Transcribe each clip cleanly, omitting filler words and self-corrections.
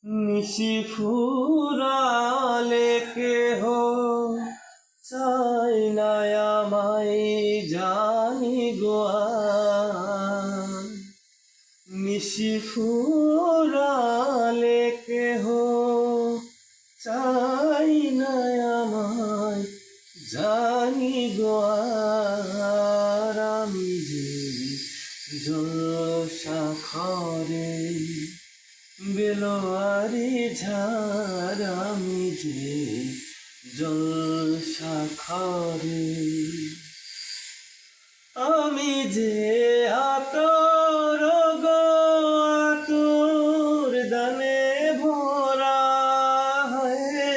নিশি ফুরালে কেহ চাই না আমায় জানি গোয়া। নিশি ফুরালে কেহ চাই না আমায় জানি গোয়ার। আমি যে জলসাখরে বেলোয়ারি ঝাড়, আমি যে জলসাখরে। আমি যে আতর গো আতর দানে ভরা হয়ে,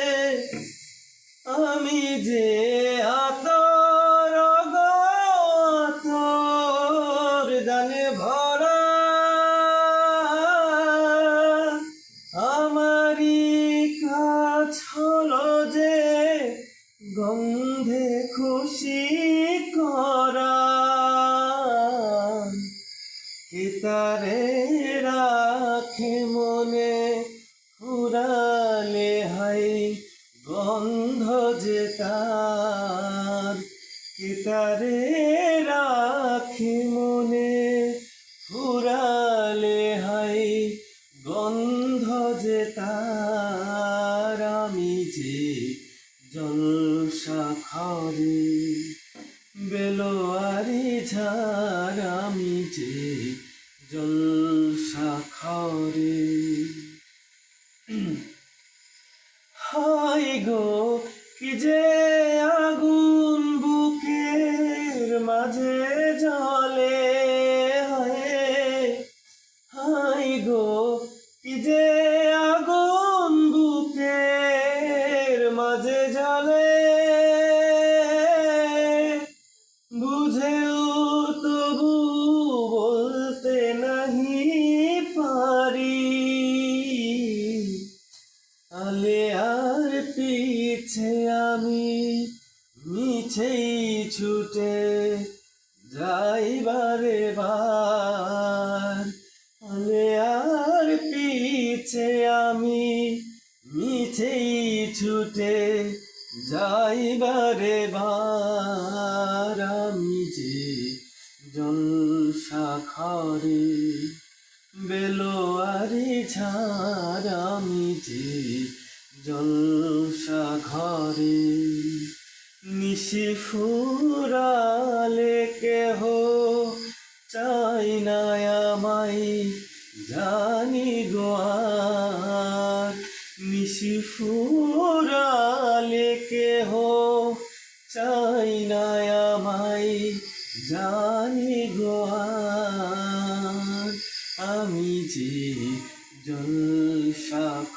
আমি যে আতর গো আতর দানে ভরা। আমারি কাছ হলো যে গন্ধে খুশি করা। কে তারে রাখে মনে ফুরালে হাই গন্ধ যে তার। কে তারে রাখে মনে ফুরালে হাই গন্ধ যে তার। আমি যে জলসাখরে বেলোয়ারি ঝাড়, আমি যে জলসাখরে। হাই গো কি যে আগুন বুকের মাঝে জ্বলে, হাই গো কি যে আগুন বুকের মাঝে জ্বলে। বুঝেও তবু বলতে নাহি পারি, আলে আর পিছে আমি মিছেই ছুটে যাই বারে বার। আলে আর পিছে আমি মিছেই ছুটে যাই বারে বার। আমি যে জলসাখরে বেলোয়ারি ঝাড়, আমি যে জলসাঘরে। নিশি ফুরালে কেহ চাই না আমায় জানি গোয়ার। নিশি ফুরালে কেহ চাই না আমায় জানি গোয়ার। আমি যে জলসাখরে।